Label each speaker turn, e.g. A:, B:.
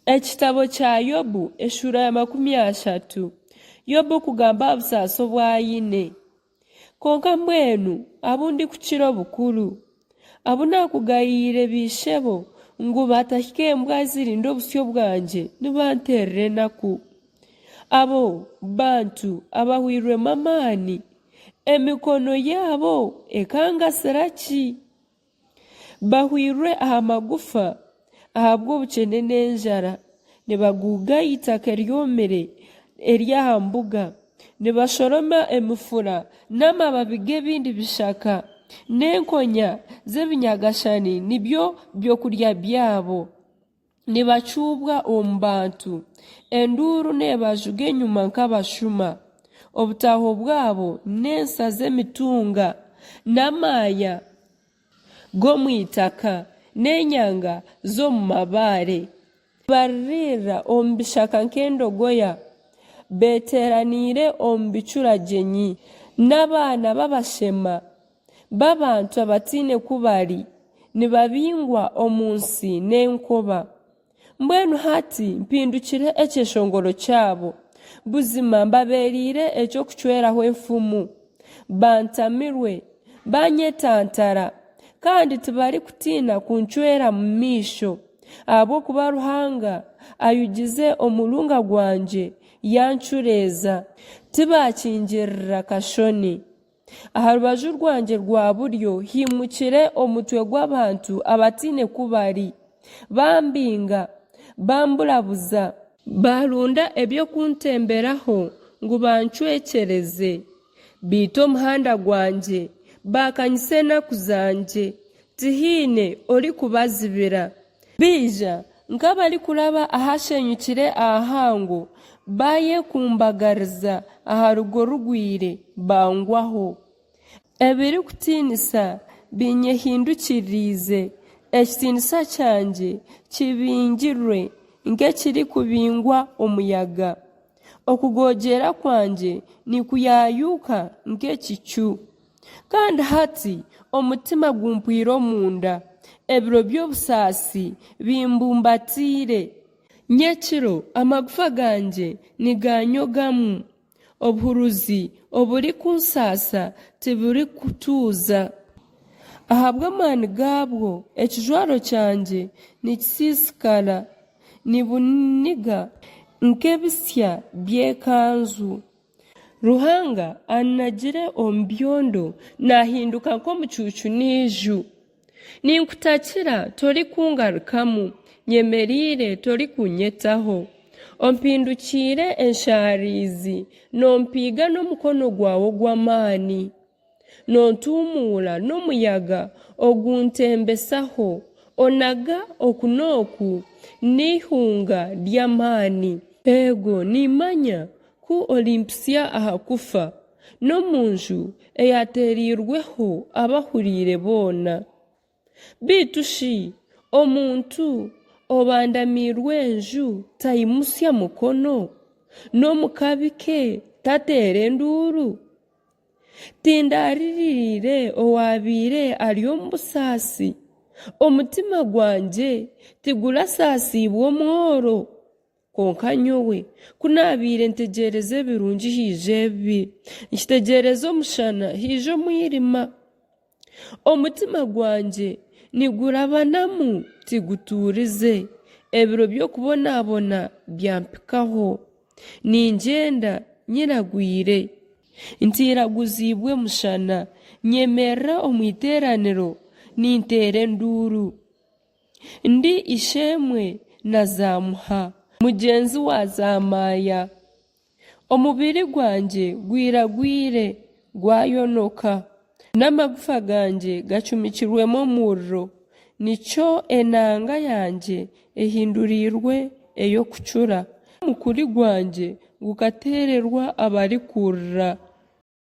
A: Ekitabo kya Yobu eshura ya 30. Yobu kugamba busaso bwayine. Konka mbwenu abundi kukira obukuru. Abuna kugayire bishebo ngo batahike embwa zirinda obusyo bwanje nibanterere naku. Abo bantu abahwirwe mamani emikono yabo ekangasira ki? Bahwirwe aha magufa ahabwo obukene n'enjara nibaguga itaka ryomere eryaha mbuga nibashoroma emifura n'amababi g'ebindi bishaka n'enkonya z'ebinyagashani nibyo byokurya byabo nibacubwa omu bantu enduru nebajuga enyuma nk'abashuma obutaho bwabo n'ensa z'emitunga n'amaaya g'omu itaka n'enyanga z'omu mabaare barira omu bishaka nk'endogoya beteranire omu bicuragenyi n'abaana b'abashema b'abantu abatiine kubari nibabingwa omunsi n'enkoba. Mbwenu hati mpindukire ekyeshongoro kyabo buzima mbaberire ekyokucweraho efumu bantamirwe banyetantara kandi tibari kutiina kuncwera mu misho ahabw'okuba Ruhanga ayugize omurunga gwanje yancureeza tibakingirira kashoni. Aha rubaju rwanje rwa buryo himukire omutwe gw'abantu abatiine kubari bambinga bamburabuza barunda ebyokuntemberaho ngo bancwekereze bita omuhanda gwanje bakanyise enaku zanje tihiine ori kubazibira bija nk'abari kuraba ahashenyukire ahango bayekumbagariza aha rugo rugwire bangwaho ebiri kutiinisa binyehindukirize ekitiinisa kyanje kibingirwe nk'ekiri kubingwa omuyaga okugojera kwanje nikuyayuka nk'ekicu kandi hati omutima gumpwire omunda ebiro by'obusaasi bimbumbatiire nyekiro amagufa ganje niganyogamu obuhuruzi oburi kunsaasa tiburi kutuuza ahabw'amaani gaabwo ekijwaro kyanje nikisiisikara nibuniga nk'ebisya by'ekanzu. Ruhanga annagire omu byondo nahinduka nk'omucuucu n'iju ninkutakira tori kungarukamu nyemeriire tori kunyetaho ompindukiire enshariizi nompiiga n'omukono gwawe gw'amaani nontuumuura n'omuyaga oguntembesaho onaga oku n'oku n'ihunga ly'amaani ego nimanya ku olimpusya ahakufa n'omunju eyateerirweho abahuriire boona bitu shi omuntu obandamirwe enju tayimusya mukono n'omukabi ke tateera enduuru tindaririre owabiire ari omu busaasi omutima gwanje tigurasaasiibwe omworo konka nyowe kunabiire ntegereze ebirungi hiija ebibi nkitegereze omushana hiija omwirima omutima gwanje nigurabanamu tigutuurize ebiro by'okubonaabona byampikaho ningyenda nyiragwire ntiiraguziibwe mushana nyemerera omu iteeraniro ninteera enduuru ndi ishemwe na zaamuha mugyenzi wa zaamaaya omubiri gwange gwiragwire gwayonoka n'amagufa ganje gacumikirwemu omuriro nikyo enanga yanje ehindurirwe ey'okucura omukuri gwanje gukateererwa abari kurra